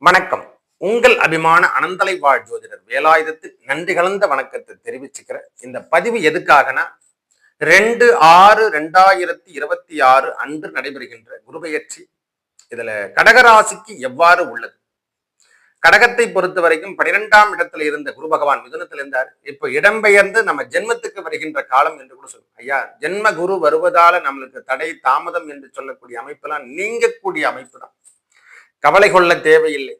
வணக்கம். உங்கள் அபிமான அனந்தலை வாழ் ஜோதிடர் வேலாயுதத்தில் நன்றி கலந்த வணக்கத்தை தெரிவிச்சுக்கிற இந்த பதிவு எதுக்காகனா 2/6/2026 அன்று நடைபெறுகின்ற குருபெயர்ச்சி இதுல கடகராசிக்கு எவ்வாறு உள்ளது. கடகத்தை பொறுத்த வரைக்கும் 12ஆம் இடத்துல இருந்த குரு பகவான் மிதுனத்தில் இருந்தார். இப்ப இடம்பெயர்ந்து நம்ம ஜென்மத்துக்கு வருகின்ற காலம் என்று கூட சொல்லுவோம். ஐயா, ஜென்ம குரு வருவதால நம்மளுக்கு தடை தாமதம் என்று சொல்லக்கூடிய அமைப்பெல்லாம் நீங்கக்கூடிய அமைப்பு தான். கவலை கொள்ள தேவையில்லை.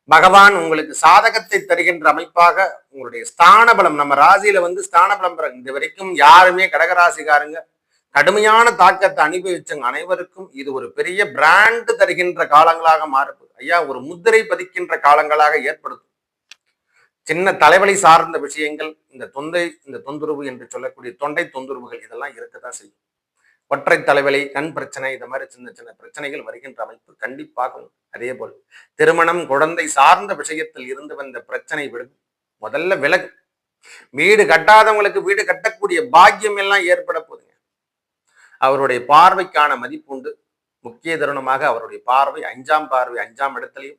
பகவான் உங்களுக்கு சாதகத்தை தருகின்ற அமைப்பாக உங்களுடைய ஸ்தான பலம், நம்ம ராசியில ஸ்தான பலம் இந்த வரைக்கும் யாருமே கடகராசிக்காரங்க கடுமையான தாக்கத்தை அனுபவிச்சவங்க அனைவருக்கும் இது ஒரு பெரிய பிராண்ட் தருகின்ற காலங்களாக மாறுது. ஐயா, ஒரு முத்திரை பதிக்கின்ற காலங்களாக ஏற்படுத்தும். சின்ன தலைவலி சார்ந்த விஷயங்கள், இந்த தொந்தரவு என்று சொல்லக்கூடிய தொண்டை தொந்தரவுகள் இதெல்லாம் இருக்கதான் செய்யும். ஒற்றை தலைவலி, கண் பிரச்சனை, இந்த மாதிரி சின்ன சின்ன பிரச்சனைகள் வருகின்ற அமைப்பு கண்டிப்பாக. அதே போல் திருமணம், குழந்தை சார்ந்த விஷயத்தில் இருந்து வந்த பிரச்சனை முதல்ல விலகு. வீடு கட்டாதவங்களுக்கு வீடு கட்டக்கூடிய பாக்கியம் எல்லாம் ஏற்பட போதுங்க. அவருடைய பார்வைக்கான மதிப்பு உண்டு. முக்கிய தருணமாக அவருடைய பார்வை 5ஆம் பார்வை 5ஆம் இடத்திலையும்,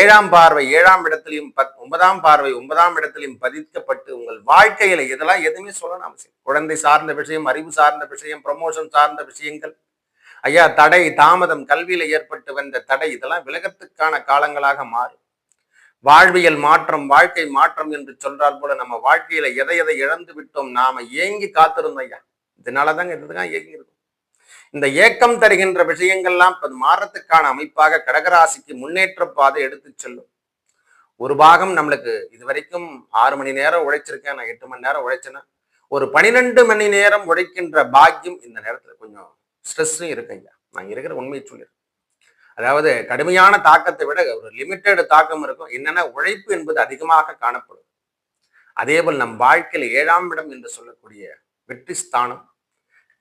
7ஆம் பார்வை 7ஆம் இடத்திலையும், 9ஆம் பார்வை 9ஆம் இடத்திலையும் பதிக்கப்பட்டு உங்கள் வாழ்க்கையில இதெல்லாம் எதுவுமே சொல்லணும் அவசியம். குழந்தை சார்ந்த விஷயம், அறிவு சார்ந்த விஷயம், ப்ரமோஷன் சார்ந்த விஷயங்கள், ஐயா தடை தாமதம், கல்வியில ஏற்பட்டு வந்த தடை இதெல்லாம் விலகத்துக்கான காலங்களாக மாறும். வாழ்வியல் மாற்றம், வாழ்க்கை மாற்றம் என்று சொல்றால் போல நம்ம வாழ்க்கையில எதை எதை இழந்து விட்டோம், நாம ஏங்கி காத்திருந்தோம். ஐயா, இதனாலதாங்க இதுதான் ஏங்கி இருக்கும். இந்த ஏக்கம் தருகின்ற விஷயங்கள்லாம் மாறத்துக்கான அமைப்பாக கடகராசிக்கு முன்னேற்ற பாதை எடுத்து செல்லும். ஒரு பாகம் நம்மளுக்கு இது வரைக்கும் 6 மணி நேரம் உழைச்சிருக்கேன், நான் 8 மணி நேரம் உழைச்சேன்னா ஒரு 12 மணி நேரம் உழைக்கின்ற பாக்கியம் இந்த நேரத்துல கொஞ்சம் ஸ்ட்ரெஸ்ஸும் இருக்கு. ஐயா, நான் இருக்கிற உண்மையை சொல்லிடுறேன். அதாவது கடுமையான தாக்கத்தை விட ஒரு லிமிட்டெட் தாக்கம் இருக்கும். என்னன்னா உழைப்பு என்பது அதிகமாக காணப்படும். அதே போல் நம் வாழ்க்கையில 7ஆம் இடம் என்று சொல்லக்கூடிய வெற்றி ஸ்தானம்,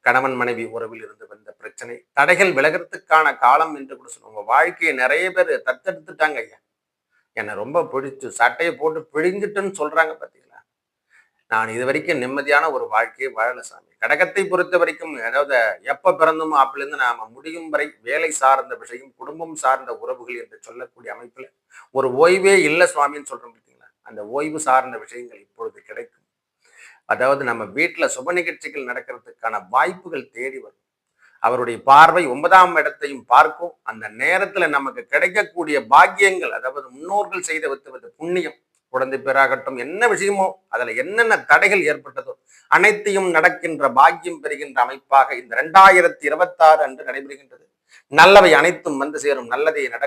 கணவன் மனைவி உறவில் இருந்து வந்த பிரச்சனை தடைகள் விலகிறதுக்கான காலம் என்று கூட சொல்லுவோம். உங்க வாழ்க்கையை நிறைய பேர் தத்தெடுத்துட்டாங்க. ஐயா, என்னை ரொம்ப பிடிச்சு சட்டையை போட்டு பிழிஞ்சிட்டுன்னு சொல்றாங்க. பார்த்தீங்களா, நான் இது வரைக்கும் நிம்மதியான ஒரு வாழ்க்கையை வாழல சாமி. கடகத்தை பொறுத்த வரைக்கும், அதாவது எப்ப பிறந்தோமோ அப்பலேருந்து நாம முடியும் வரை வேலை சார்ந்த விஷயம், குடும்பம் சார்ந்த உறவுகள் என்று சொல்லக்கூடிய அமைப்புல ஒரு ஓய்வே இல்லை சுவாமின்னு சொல்றோம். பார்த்தீங்களா, அந்த ஓய்வு சார்ந்த விஷயங்கள் இப்பொழுது கிடைக்கும். அதாவது நம்ம வீட்டுல சுப நிகழ்ச்சிகள் நடக்கிறதுக்கான வாய்ப்புகள் தேடி வரும். அவருடைய பார்வை 9ஆம் இடத்தையும் பார்க்கும். அந்த நேரத்துல நமக்கு கிடைக்கக்கூடிய பாக்கியங்கள், அதாவது முன்னோர்கள் செய்த வித்துவது புண்ணியம், குழந்தை பேராகட்டும், என்ன விஷயமோ அதுல என்னென்ன தடைகள் ஏற்பட்டதோ அனைத்தையும் நடக்கின்ற பாக்கியம் பெறுகின்ற அமைப்பாக இந்த 2026 அன்று நடைபெறுகின்றது. நல்லவை அனைத்தும் வந்து சேரும். நல்லதை